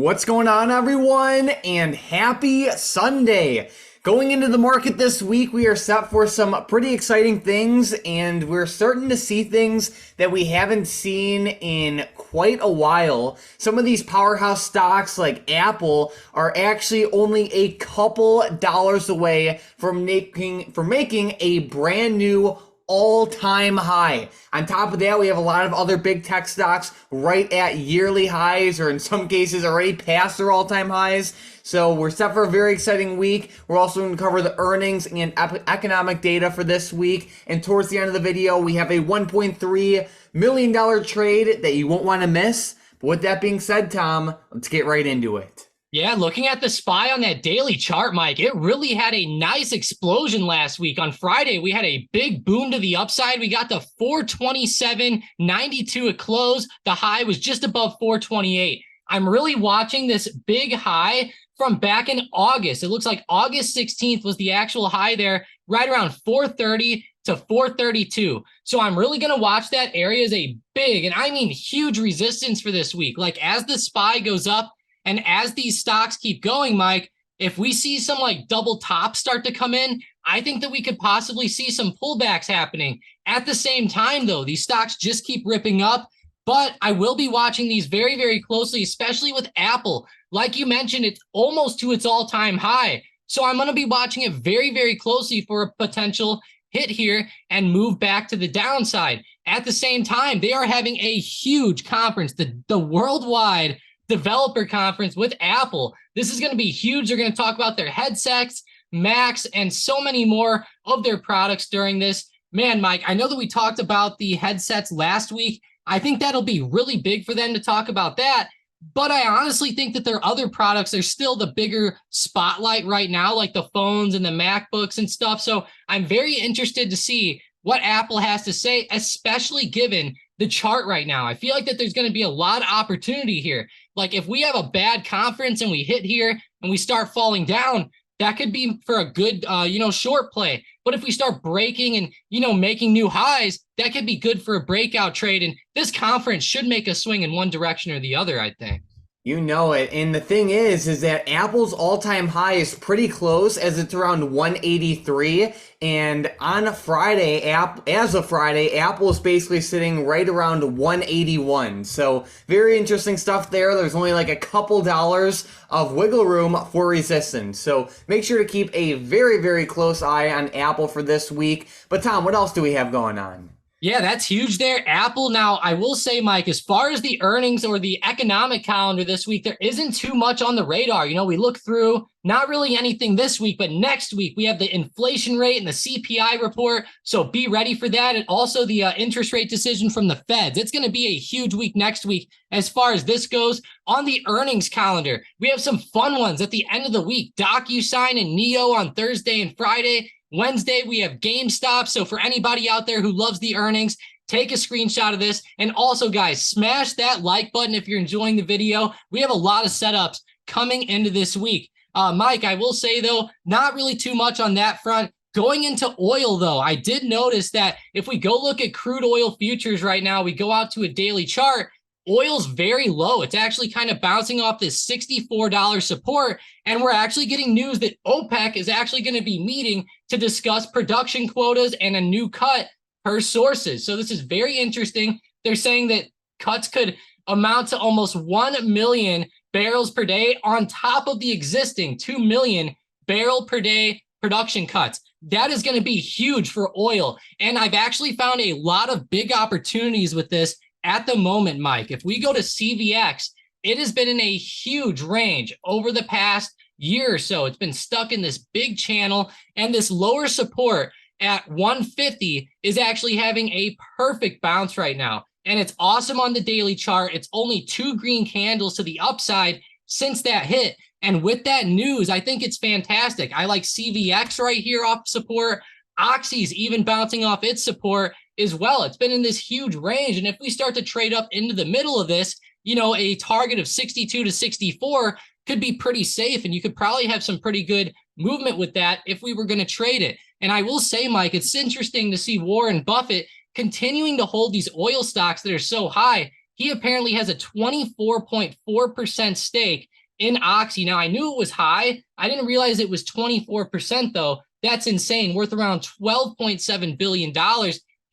What's going on, everyone? And happy Sunday. Going into the market this week, we are set for some pretty exciting things, and we're starting to see things that we haven't seen in quite a while. Some of these powerhouse stocks like Apple are actually only a couple dollars away from making a brand new all-time high. On top of that, we have a lot of other big tech stocks right at yearly highs, or in some cases already past their all-time highs. So we're set for a very exciting week. We're also going to cover the earnings and economic data for this week. And towards the end of the video, we have a $1.3 million trade that you won't want to miss. But with that being said, Tom, let's get right into it. Yeah, looking at the SPY on that daily chart, Mike, it really had a nice explosion last week. On Friday, we had a big boom to the upside. We got to 427.92 at close. The high was just above 428. I'm really watching this big high from back in August. It looks like August 16th was the actual high there, right around 430 to 432. So I'm really going to watch that area as a big, and I mean huge resistance for this week. Like as the SPY goes up, and as these stocks keep going, Mike, if we see some like double tops start to come in, I think that we could possibly see some pullbacks happening. At the same time, though, these stocks just keep ripping up. But I will be watching these very, very closely, especially with Apple. Like you mentioned, it's almost to its all-time high. So I'm going to be watching it very, very closely for a potential hit here and move back to the downside. At the same time, they are having a huge conference, the worldwide developer conference with Apple. This is going to be huge. They're going to talk about their headsets, Macs, and so many more of their products during this. Man, Mike, I know that we talked about the headsets last week. I think that'll be really big for them to talk about that. But I honestly think that their other products are still the bigger spotlight right now, like the phones and the MacBooks and stuff. So I'm very interested to see what Apple has to say, especially given the chart right now. I feel like that there's going to be a lot of opportunity here. Like if we have a bad conference and we hit here and we start falling down, that could be for a good, short play. But if we start breaking and, making new highs, that could be good for a breakout trade. And this conference should make a swing in one direction or the other, I think. You know it. And the thing is that Apple's all-time high is pretty close, as it's around 183. And on Friday, as of Friday, Apple is basically sitting right around 181. So very interesting stuff there. There's only like a couple dollars of wiggle room for resistance. So make sure to keep a very, very close eye on Apple for this week. But Tom, what else do we have going on? Yeah, that's huge there. Apple. Now, I will say, Mike, as far as the earnings or the economic calendar this week, there isn't too much on the radar. We look through, not really anything this week, but next week we have the inflation rate and the CPI report. So be ready for that. And also the interest rate decision from the Feds. It's going to be a huge week next week as far as this goes. On the earnings calendar, we have some fun ones at the end of the week. DocuSign and Neo on Thursday and Friday. Wednesday, we have GameStop. So for anybody out there who loves the earnings, take a screenshot of this. And also, guys, smash that like button if you're enjoying the video. We have a lot of setups coming into this week. Mike, I will say, though, not really too much on that front. Going into oil, though, I did notice that if we go look at crude oil futures right now, we go out to a daily chart, oil's very low. It's actually kind of bouncing off this $64 support. And we're actually getting news that OPEC is actually going to be meeting to discuss production quotas and a new cut per sources. So this is very interesting. They're saying that cuts could amount to almost 1 million barrels per day on top of the existing 2 million barrel per day production cuts. That is going to be huge for oil. And I've actually found a lot of big opportunities with this at the moment, Mike. If we go to CVX, it has been in a huge range over the past year or so. It's been stuck in this big channel, and this lower support at 150 is actually having a perfect bounce right now. And it's awesome on the daily chart. It's only 2 green candles to the upside since that hit. And with that news, I think it's fantastic. I like CVX right here off support. Oxy's even bouncing off its support as well. It's been in this huge range. And if we start to trade up into the middle of this, a target of 62 to 64 could be pretty safe. And you could probably have some pretty good movement with that if we were going to trade it. And I will say, Mike, it's interesting to see Warren Buffett continuing to hold these oil stocks that are so high. he apparently has a 24.4% stake in Oxy. Now, I knew it was high. I didn't realize it was 24%, though. That's insane, worth around $12.7 billion.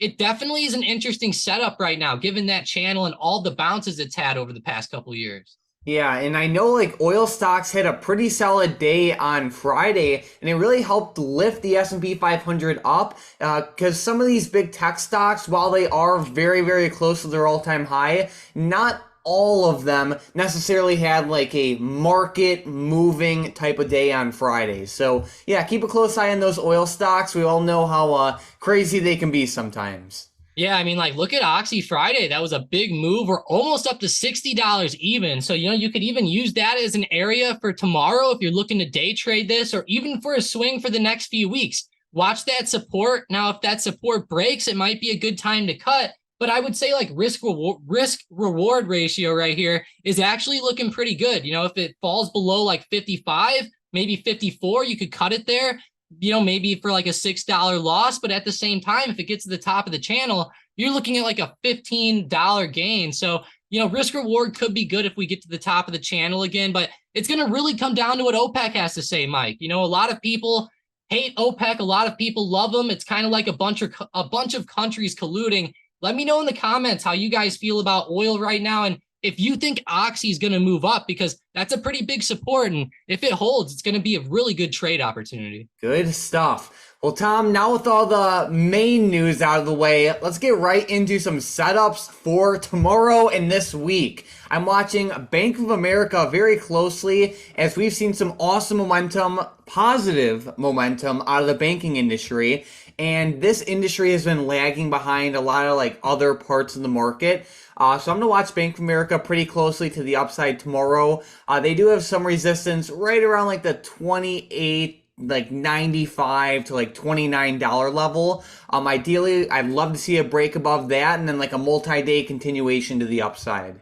It definitely is an interesting setup right now, given that channel and all the bounces it's had over the past couple of years. Yeah, and I know like oil stocks had a pretty solid day on Friday, and it really helped lift the S&P 500 up because some of these big tech stocks, while they are very, very close to their all-time high, not all of them necessarily had like a market moving type of day on Friday. So yeah, keep a close eye on those oil stocks. We all know how crazy they can be sometimes. Yeah, I mean, like, look at Oxy Friday. That was a big move. We're almost up to $60 even. So, you could even use that as an area for tomorrow if you're looking to day trade this, or even for a swing for the next few weeks. Watch that support. Now, if that support breaks, it might be a good time to cut. But I would say like risk reward ratio right here is actually looking pretty good. If it falls below like 55, maybe 54, you could cut it there. Maybe for like a $6 loss, but at the same time, if it gets to the top of the channel, you're looking at like a $15 gain. So, risk reward could be good if we get to the top of the channel again, but it's going to really come down to what OPEC has to say, Mike. A lot of people hate OPEC. A lot of people love them. It's kind of like a bunch of countries colluding. Let me know in the comments how you guys feel about oil right now, and if you think Oxy is going to move up, because that's a pretty big support. And if it holds, it's going to be a really good trade opportunity. Good stuff. Well, Tom, now with all the main news out of the way, let's get right into some setups for tomorrow and this week. I'm watching Bank of America very closely as we've seen some awesome momentum, positive momentum out of the banking industry. And this industry has been lagging behind a lot of like other parts of the market. So I'm going to watch Bank of America pretty closely to the upside tomorrow. They do have some resistance right around like the 28, like 95 to like $29 level. Ideally, I'd love to see a break above that and then like a multi-day continuation to the upside.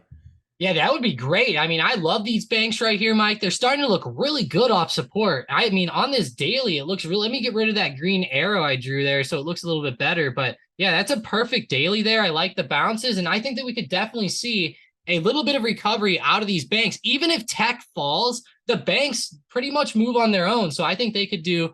Yeah, that would be great. I mean, I love these banks right here, Mike. They're starting to look really good off support. I mean, on this daily, it looks really, let me get rid of that green arrow I drew there so it looks a little bit better. But yeah, that's a perfect daily there. I like the bounces, and I think that we could definitely see a little bit of recovery out of these banks. Even if tech falls, the banks pretty much move on their own. So I think they could do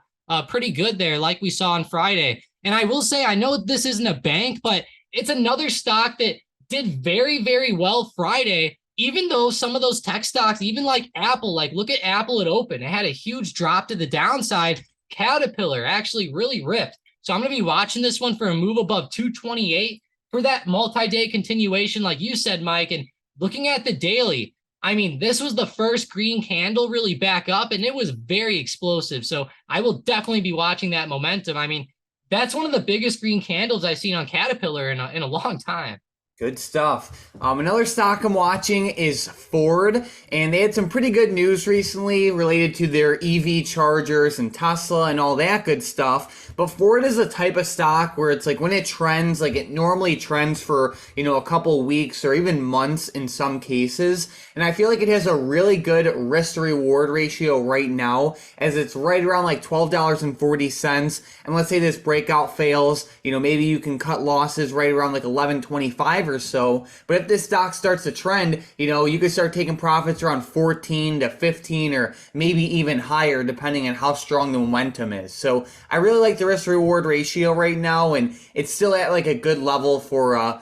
pretty good there, like we saw on Friday. And I will say, I know this isn't a bank, but it's another stock that did very, very well Friday, even though some of those tech stocks, even like Apple, like look at Apple at open, it had a huge drop to the downside. Caterpillar actually really ripped. So I'm going to be watching this one for a move above 228 for that multi-day continuation, like you said, Mike. And looking at the daily, I mean, this was the first green candle really back up, and it was very explosive. So I will definitely be watching that momentum. I mean, that's one of the biggest green candles I've seen on Caterpillar in a long time. Good stuff. Another stock I'm watching is Ford, and they had some pretty good news recently related to their EV chargers and Tesla and all that good stuff. But Ford is a type of stock where it's like when it trends, like it normally trends for, a couple weeks or even months in some cases. And I feel like it has a really good risk to reward ratio right now, as it's right around like $12.40. And let's say this breakout fails, maybe you can cut losses right around like $11.25 or so. But if this stock starts to trend, you could start taking profits around 14 to 15 or maybe even higher depending on how strong the momentum is. So I really like the risk reward ratio right now, and it's still at like a good level for a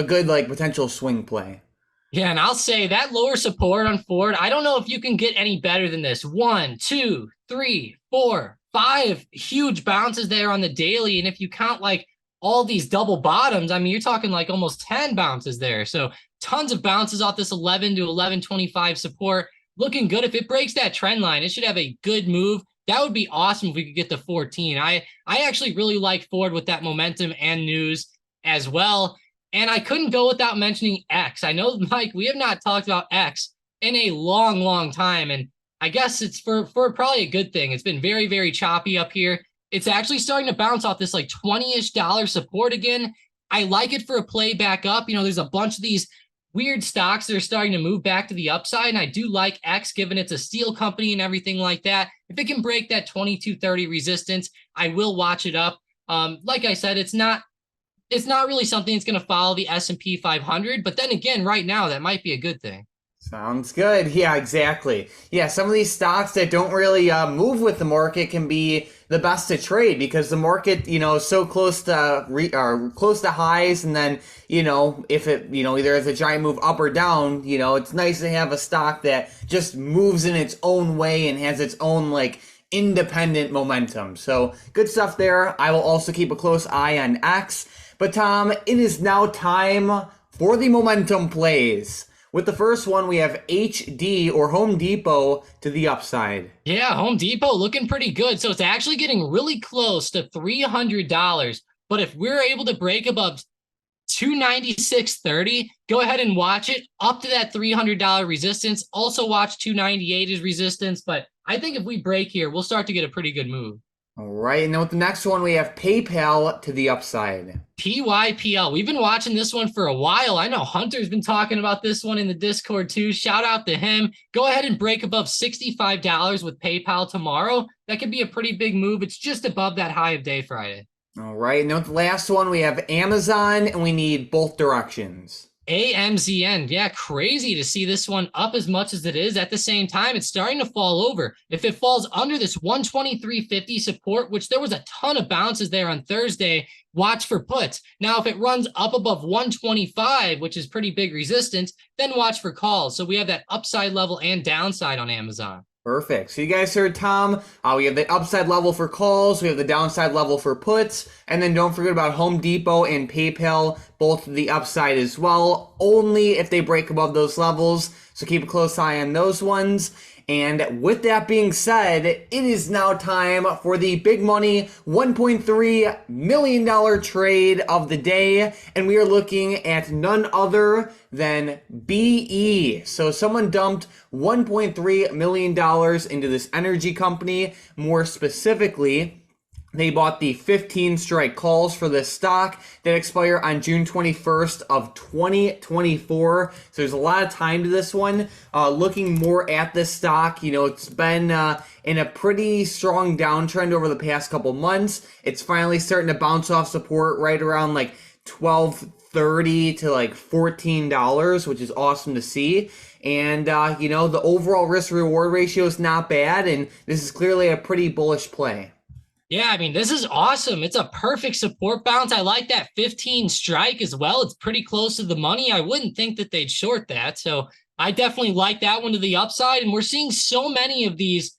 good like potential swing play. Yeah, and I'll say that lower support on Ford, I don't know if you can get any better than this. 1, 2, 3, 4, 5 huge bounces there on the daily. And if you count like all these double bottoms, I mean, you're talking like almost 10 bounces there. So tons of bounces off this 11 to 11.25 support. Looking good. If it breaks that trend line, it should have a good move. That would be awesome if we could get to 14. I actually really like Ford with that momentum and news as well. And I couldn't go without mentioning X. I know, Mike, we have not talked about X in a long, long time. And I guess it's for probably a good thing. It's been very, very choppy up here. It's actually starting to bounce off this like $20-ish support again. I like it for a play back up. There's a bunch of these weird stocks that are starting to move back to the upside. And I do like X, given it's a steel company and everything like that. If it can break that 2230 resistance, I will watch it up. Like I said, it's not it's not really something that's going to follow the S&P 500. But then again, right now, that might be a good thing. Sounds good. Yeah, exactly. Yeah, some of these stocks that don't really move with the market can be the best to trade because the market, is so close to or close to highs, and then if it either has a giant move up or down, it's nice to have a stock that just moves in its own way and has its own like independent momentum. So good stuff there. I will also keep a close eye on X. But Tom, it is now time for the momentum plays. With the first one, we have HD or Home Depot to the upside. Yeah, Home Depot looking pretty good. So it's actually getting really close to $300. But if we're able to break above 296.30, go ahead and watch it up to that $300 resistance. Also watch 298 as resistance. But I think if we break here, we'll start to get a pretty good move. All right, and then with the next one, we have PayPal to the upside. PYPL. We've been watching this one for a while. I know Hunter's been talking about this one in the Discord too. Shout out to him. Go ahead and break above $65 with PayPal tomorrow. That could be a pretty big move. It's just above that high of day Friday. All right, and then with the last one, we have Amazon, and we need both directions. AMZN. Yeah, crazy to see this one up as much as it is. At the same time, it's starting to fall over. If it falls under this 123.50 support, which there was a ton of bounces there on Thursday, watch for puts. Now, if it runs up above 125, which is pretty big resistance, then watch for calls. So we have that upside level and downside on Amazon. Perfect. So you guys heard Tom. We have the upside level for calls. We have the downside level for puts. And then don't forget about Home Depot and PayPal, both the upside as well, only if they break above those levels. So keep a close eye on those ones. And with that being said, it is now time for the big money $1.3 million trade of the day. And we are looking at none other than BE. So someone dumped $1.3 million into this energy company. More specifically, they bought the 15 strike calls for this stock that expire on June 21st of 2024. So there's a lot of time to this one. Looking more at this stock, it's been in a pretty strong downtrend over the past couple months. It's finally starting to bounce off support right around like $12.30 to like $14, which is awesome to see. And, the overall risk reward ratio is not bad. And this is clearly a pretty bullish play. Yeah, I mean, this is awesome. It's a perfect support bounce. I like that 15 strike as well. It's pretty close to the money. I wouldn't think that they'd short that. So I definitely like that one to the upside. And we're seeing so many of these.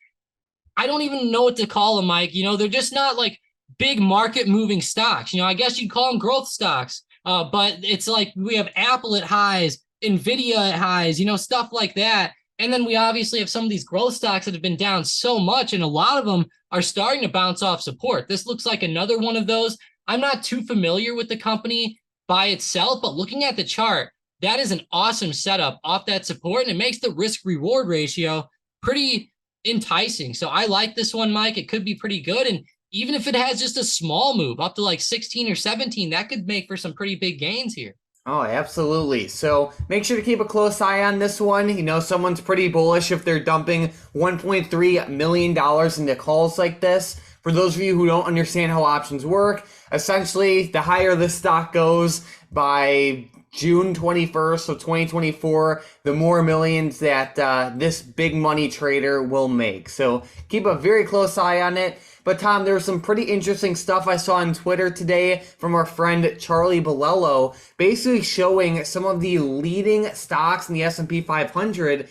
I don't even know what to call them, Mike. They're just not like big market moving stocks. I guess you'd call them growth stocks. But it's like we have Apple at highs, Nvidia at highs, stuff like that. And then we obviously have some of these growth stocks that have been down so much, and a lot of them are starting to bounce off support. This looks like another one of those. I'm not too familiar with the company by itself, but looking at the chart, that is an awesome setup off that support, and it makes the risk reward ratio pretty enticing. So I like this one, Mike. It could be pretty good. And even if it has just a small move up to like 16 or 17, that could make for some pretty big gains here. Oh, absolutely. So make sure to keep a close eye on this one. Someone's pretty bullish if they're dumping $1.3 million into calls like this. For those of you who don't understand how options work, essentially, the higher the stock goes by June 21st of 2024, the more millions that this big money trader will make. So keep a very close eye on it. But Tom, there was some pretty interesting stuff I saw on Twitter today from our friend Charlie Bolello, basically showing some of the leading stocks in the S&P 500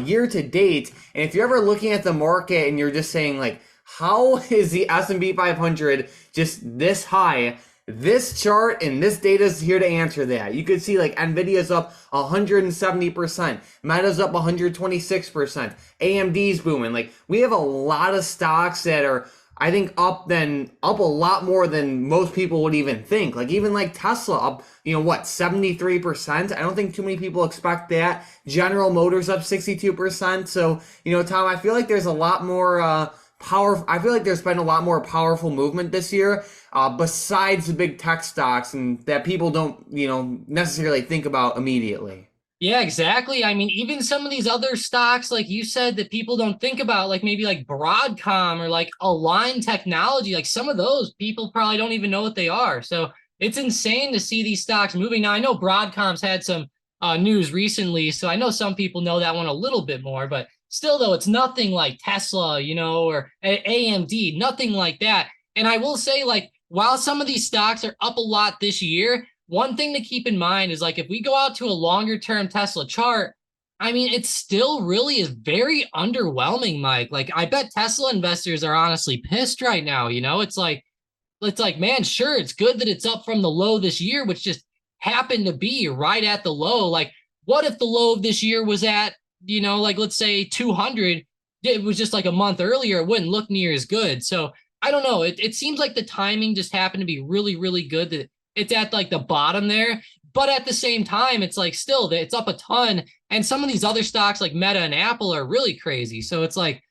year to date. And if you're ever looking at the market and you're just saying like, how is the S&P 500 just this high? This chart and this data is here to answer that. You could see like Nvidia's up 170%, Meta's up 126%, AMD's booming. Like we have a lot of stocks that are, I think, up a lot more than most people would even think. Like even like Tesla up, 73%. I don't think too many people expect that. General Motors up 62%. So, Tom, I feel like there's a lot more I feel like there's been a lot more powerful movement this year, besides the big tech stocks and that people don't, necessarily think about immediately. Yeah, exactly. I mean, even some of these other stocks, like you said, that people don't think about, like maybe like Broadcom or like Align Technology, like some of those people probably don't even know what they are. So it's insane to see these stocks moving. Now, I know Broadcom's had some news recently, so I know some people know that one a little bit more, but still, though, it's nothing like Tesla, or AMD, nothing like that. And I will say, like, while some of these stocks are up a lot this year, one thing to keep in mind is like if we go out to a longer term Tesla chart, I mean, it still really is very underwhelming, Mike. Like, I bet Tesla investors are honestly pissed right now. It's like, man, sure, it's good that it's up from the low this year, which just happened to be right at the low. Like, what if the low of this year was at, like let's say 200? It was just like a month earlier, it wouldn't look near as good. So I don't know. It seems like the timing just happened to be really, really good that it's at like the bottom there. But at the same time, it's like still it's up a ton. And some of these other stocks like Meta and Apple are really crazy. So it's like,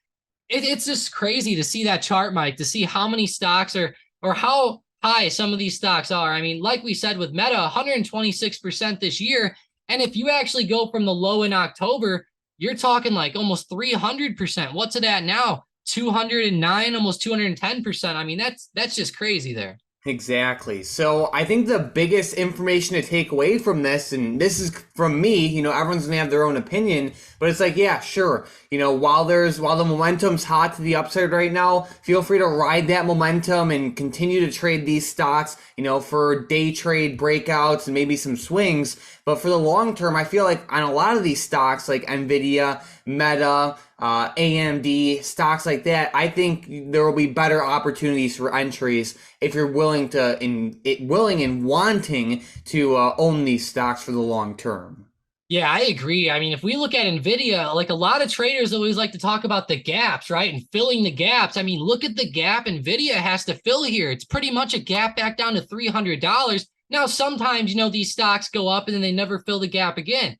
it's just crazy to see that chart, Mike, to see how many stocks are or how high some of these stocks are. I mean, like we said with Meta, 126% this year. And if you actually go from the low in October, you're talking like almost 300%. What's it at now? 209, almost 210%. I mean, that's just crazy there. Exactly. So I think the biggest information to take away from this, and this is from me, everyone's gonna have their own opinion, but it's like, yeah, sure. While the momentum's hot to the upside right now, feel free to ride that momentum and continue to trade these stocks, for day trade breakouts and maybe some swings. But for the long term, I feel like on a lot of these stocks like Nvidia, Meta, AMD, stocks like that, I think there will be better opportunities for entries if you're willing and wanting to own these stocks for the long term. Yeah, I agree. I mean, if we look at Nvidia, like a lot of traders always like to talk about the gaps, right? And filling the gaps. I mean, look at the gap Nvidia has to fill here. It's pretty much a gap back down to $300. Now, sometimes, these stocks go up and then they never fill the gap again.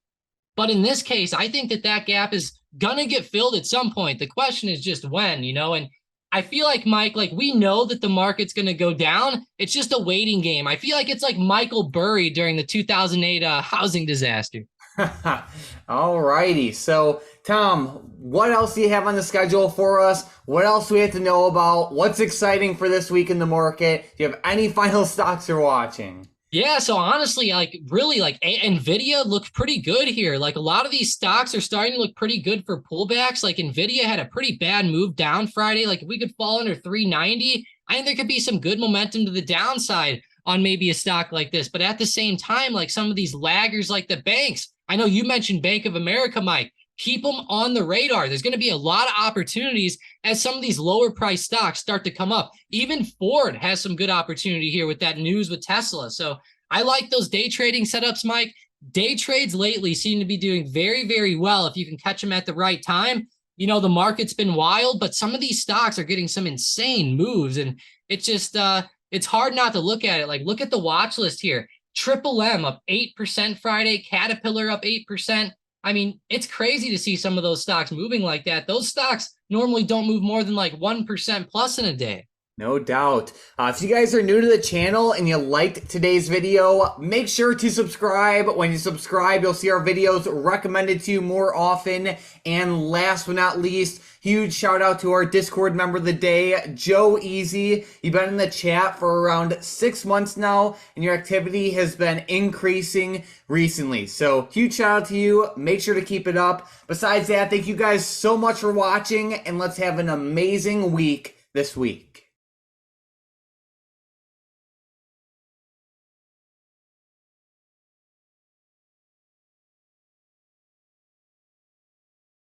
But in this case, I think that gap is going to get filled at some point. The question is just when, and I feel like, Mike, like we know that the market's going to go down. It's just a waiting game. I feel like it's like Michael Burry during the 2008 housing disaster. All righty. So, Tom, what else do you have on the schedule for us? What else do we have to know about? What's exciting for this week in the market? Do you have any final stocks you're watching? Yeah, so honestly, like really, like Nvidia looked pretty good here. Like a lot of these stocks are starting to look pretty good for pullbacks. Like Nvidia had a pretty bad move down Friday. Like if we could fall under 390, I think there could be some good momentum to the downside on maybe a stock like this. But at the same time, like some of these laggers like the banks, I know you mentioned Bank of America, Mike. Keep them on the radar. There's going to be a lot of opportunities as some of these lower price stocks start to come up. Even Ford has some good opportunity here with that news with Tesla. So I like those day trading setups, Mike. Day trades lately seem to be doing very, very well if you can catch them at the right time. The market's been wild, but some of these stocks are getting some insane moves. And it's just, it's hard not to look at it. Like, look at the watch list here. Triple M up 8% Friday, Caterpillar up 8%. I mean, it's crazy to see some of those stocks moving like that. Those stocks normally don't move more than like 1% plus in a day. No doubt. If you guys are new to the channel and you liked today's video, make sure to subscribe. When you subscribe, you'll see our videos recommended to you more often. And last but not least, huge shout out to our Discord member of the day, Joe Easy. You've been in the chat for around 6 months now, and your activity has been increasing recently. So huge shout out to you. Make sure to keep it up. Besides that, thank you guys so much for watching, and let's have an amazing week this week.